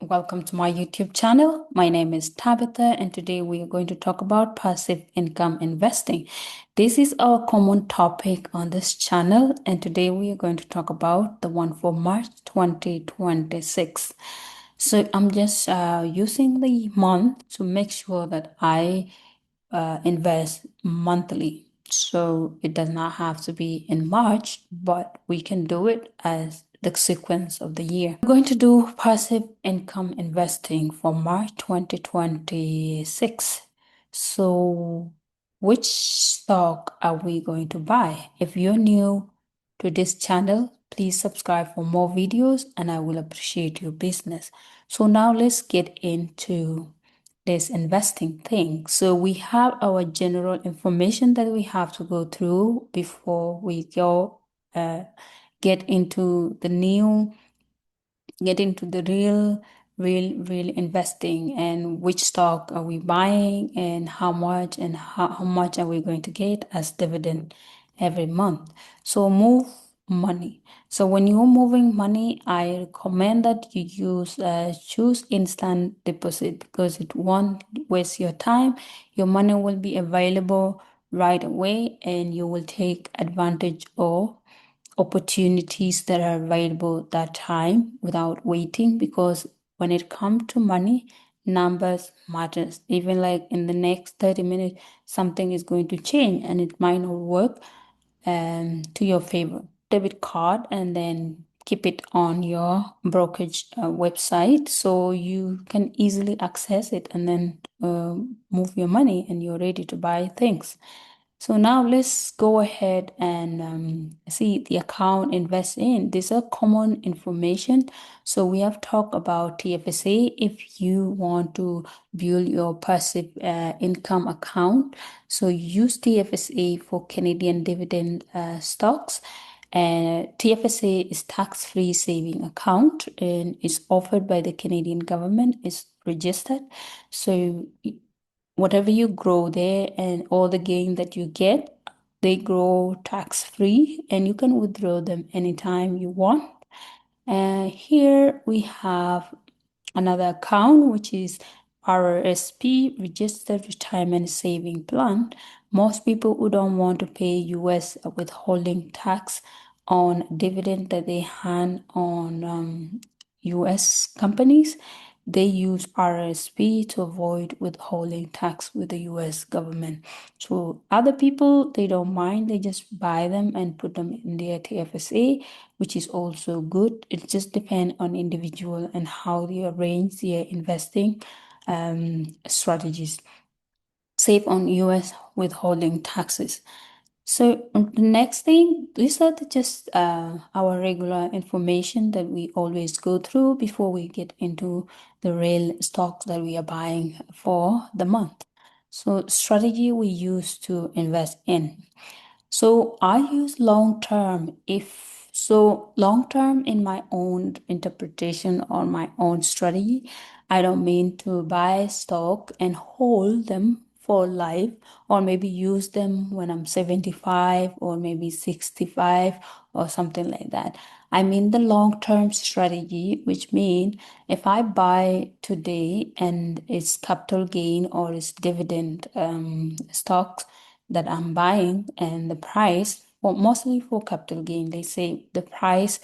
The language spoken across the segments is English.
Welcome to my YouTube channel. My name is Tabitha, and today we are going to talk about passive income investing. This is our common topic on this channel, and today we are going to talk about the one for March 2026. So I'm just using the month to make sure that I invest monthly. So it does not have to be in March, but we can do it as the sequence of the year. We're going to do passive income investing for March 2026. So which stock are we going to buy? If you're new to this channel, please subscribe for more videos and I will appreciate your business. So now let's get into this investing thing. So we have our general information that we have to go through before we go get into the real investing, and which stock are we buying and how much, and how much are we going to get as dividend every month. So move money. So when you're moving money, I recommend that you choose instant deposit because it won't waste your time. Your money will be available right away and you will take advantage of opportunities that are available that time without waiting, because when it comes to money, numbers matters. Even like in the next 30 minutes something is going to change and it might not work to your favor. Debit card, and then keep it on your brokerage website so you can easily access it, and then move your money and you're ready to buy things. So now let's go ahead and see the account invest in. These are common information. So we have talked about TFSA. If you want to build your passive income account, so use TFSA for Canadian dividend stocks. And TFSA is tax-free saving account and is offered by the Canadian government. It's registered. So whatever you grow there and all the gain that you get, they grow tax free and you can withdraw them anytime you want. And here we have another account, which is RRSP, Registered Retirement Saving Plan. Most people who don't want to pay US withholding tax on dividend that they hand on US companies, they use RRSP to avoid withholding tax with the US government. So other people, they don't mind, they just buy them and put them in their TFSA, which is also good. It just depends on individual and how they arrange their investing strategies. Save on US withholding taxes. So the next thing, these are just our regular information that we always go through before we get into the real stocks that we are buying for the month. So strategy we use to invest in. So I use long term. If so, long term in my own interpretation or my own strategy, I don't mean to buy stock and hold them for life, or maybe use them when I'm 75 or maybe 65 or something like that. I mean the long term strategy, which means if I buy today and it's capital gain or it's dividend stocks that I'm buying, and the price, well, mostly for capital gain, they say the price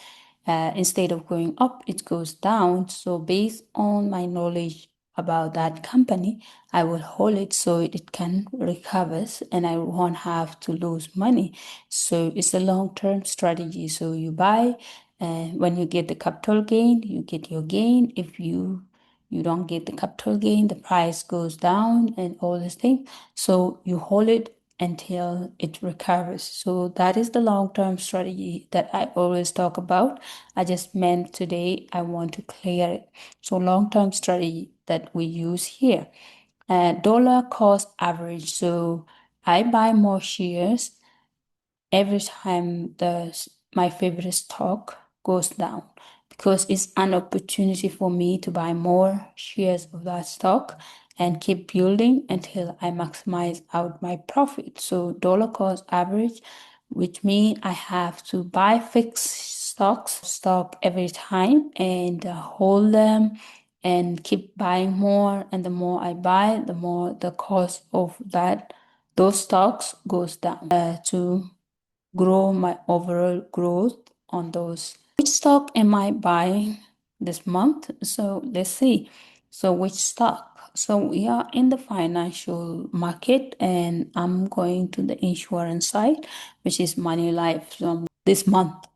instead of going up, it goes down. So based on my knowledge about that company, I will hold it so it can recover and I won't have to lose money. So it's a long-term strategy. So you buy, and when you get the capital gain, you get your gain. If you don't get the capital gain, the price goes down and all this thing. So you hold it until it recovers. So that is the long-term strategy that I always talk about. I just meant today I want to clear it. So long-term strategy that we use here. Dollar cost average. So I buy more shares every time my favorite stock goes down, because it's an opportunity for me to buy more shares of that stock and keep building until I maximize out my profit. So dollar cost average, which means I have to buy fixed stock every time and hold them and keep buying more. And the more I buy, the more the cost of those stocks goes down to grow my overall growth on those. Which stock am I buying this month? So let's see. So which stock? So we are in the financial market and I'm going to the insurance side, which is Manulife this month.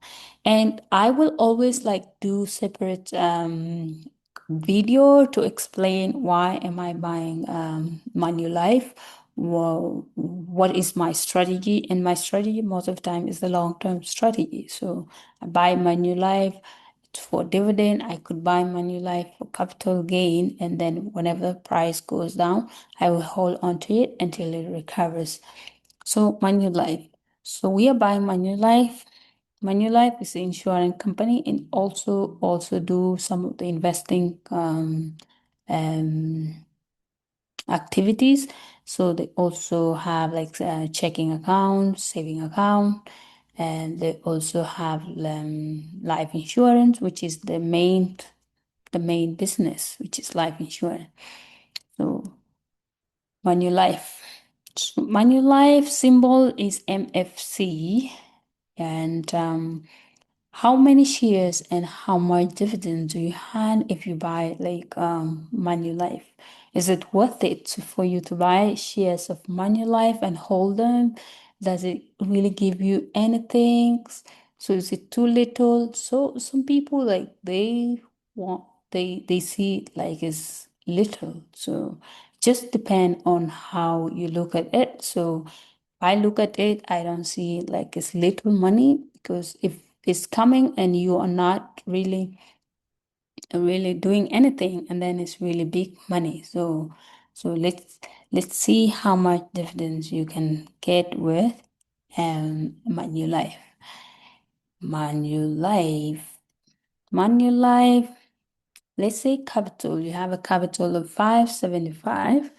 And I will always like do separate video to explain why am I buying Manulife. Well, what is my strategy? And my strategy most of the time is the long-term strategy. So I buy Manulife for dividend. I could buy Manulife for capital gain, and then whenever the price goes down, I will hold on to it until it recovers. So Manulife. So we are buying Manulife. Manulife is an insurance company and also do some of the investing activities. So they also have like checking account, saving account, and they also have life insurance, which is the main business, which is life insurance. So Manulife. So Manulife symbol is MFC, and how many shares and how much dividend do you earn if you buy like Manulife? Is it worth it for you to buy shares of Manulife and hold them? Does it really give you anything? So is it too little? So some people like want they see it like it's little. So just depend on how you look at it. So I look at it, I don't see it like it's little money because if it's coming and you are not really doing anything, and then it's really big money. So let's see how much dividends you can get with Manulife. Manulife. Manulife. Let's say capital. You have a capital of 575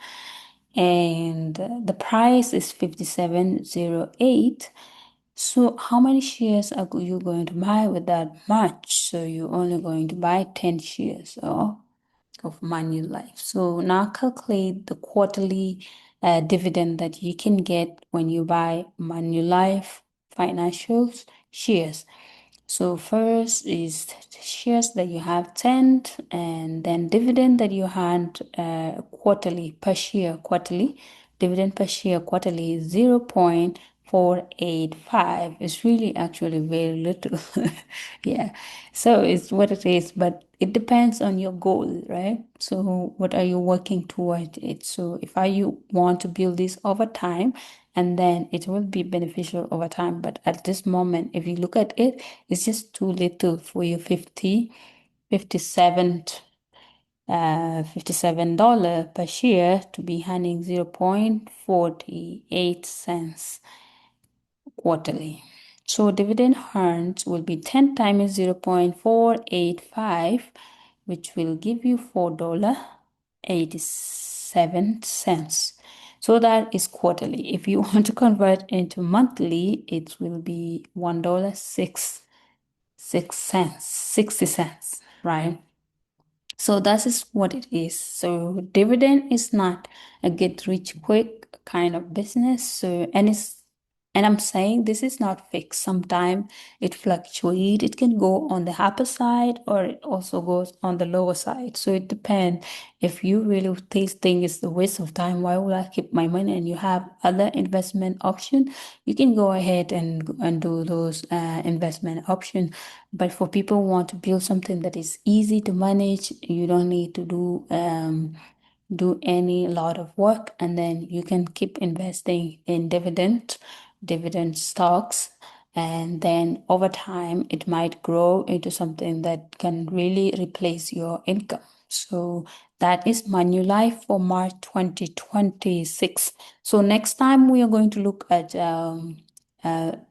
and the price is 5708. So how many shares are you going to buy with that much? So you're only going to buy 10 shares of Manulife. So now calculate the quarterly dividend that you can get when you buy Manulife financials shares. So first is shares that you have 10 and then dividend that you had quarterly per share quarterly. Dividend per share quarterly is 0.485. It's really actually very little. Yeah. So it's what it is, but it depends on your goal, right? So what are you working toward it? So if you want to build this over time, and then it will be beneficial over time. But at this moment, if you look at it, it's just too little for you 57 $57 per share to be earning 0.48 cents quarterly. So dividend earned will be 10 times 0.485, which will give you $4.87. So that is quarterly. If you want to convert into monthly, it will be $1.06, 60 cents, right? So that is what it is. So dividend is not a get rich quick kind of business. So and I'm saying this is not fixed. Sometimes it fluctuates. It can go on the upper side or it also goes on the lower side. So it depends. If you really think it's a waste of time, why would I keep my money? And you have other investment option, you can go ahead and do those investment option. But for people who want to build something that is easy to manage, you don't need to do any lot of work, and then you can keep investing in dividend stocks, and then over time it might grow into something that can really replace your income. So that is Manulife for March 2026. So next time we are going to look at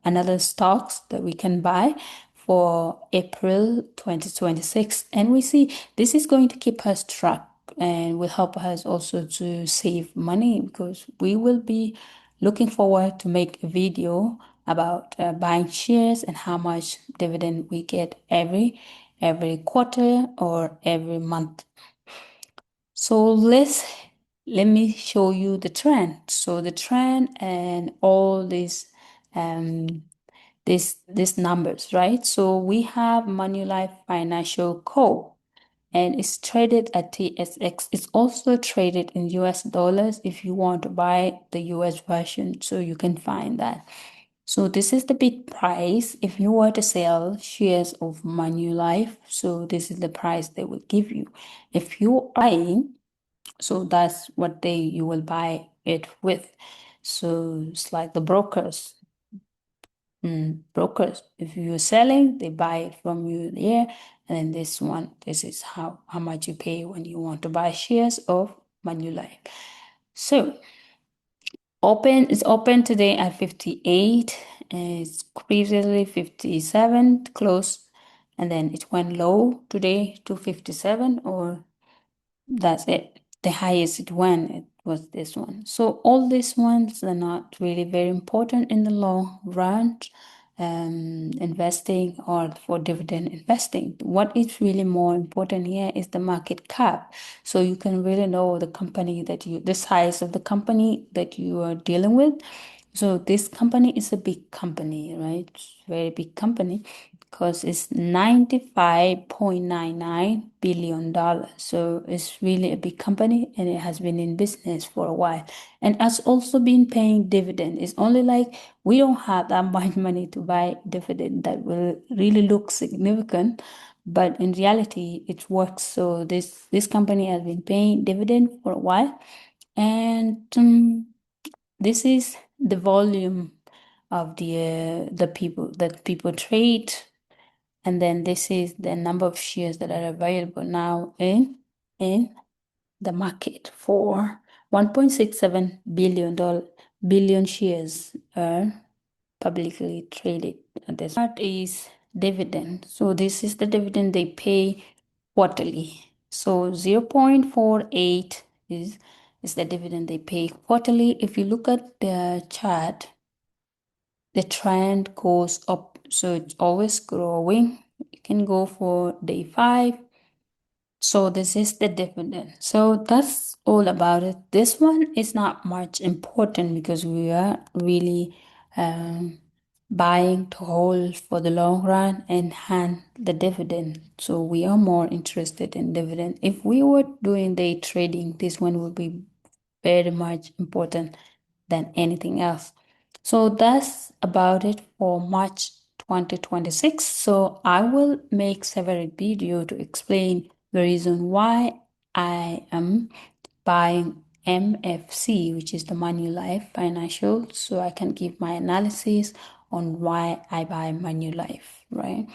another stocks that we can buy for April 2026, and we see this is going to keep us track and will help us also to save money because we will be looking forward to make a video about buying shares and how much dividend we get every quarter or every month. So let me show you the trend. So the trend and all these these numbers, right? So we have Manulife Financial Co. and it's traded at TSX. It's also traded in US dollars if you want to buy the US version, so you can find that. So this is the bid price if you were to sell shares of Manulife. So this is the price they will give you. If you are buying, so that's what you will buy it with. So it's like the brokers. Brokers, if you're selling, they buy it from you there. And then this is how much you pay when you want to buy shares of Manulife. So it's open today at 58. And it's previously 57 close, and then it went low today to 57, or that's it. The highest it went, it was this one. So all these ones are not really very important in the long run, investing or for dividend investing. What is really more important here is the market cap. So you can really know the size of the company that you are dealing with. So this company is a big company, right? Very big company because it's $95.99 billion. So it's really a big company and it has been in business for a while and has also been paying dividend. It's only like we don't have that much money to buy dividend that will really look significant, but in reality it works. So this company has been paying dividend for a while, and this is the volume of the people that people trade, and then this is the number of shares that are available now in the market for $1.67 billion shares are publicly traded. And this part is dividend. So this is the dividend they pay quarterly. So 0.48 is the dividend they pay quarterly. If you look at the chart, the trend goes up. So it's always growing. You can go for day 5. So this is the dividend. So that's all about it. This one is not much important because we are really buying to hold for the long run and hand the dividend. So we are more interested in dividend. If we were doing day trading, this one would be very much important than anything else. So that's about it for March 2026. So I will make several video to explain the reason why I am buying MFC, which is the Manulife Financial, so I can give my analysis on why I buy Manulife, right?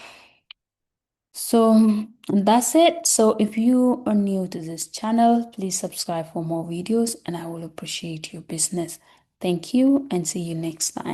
So that's it. So if you are new to this channel, please subscribe for more videos and I will appreciate your business. Thank you and see you next time.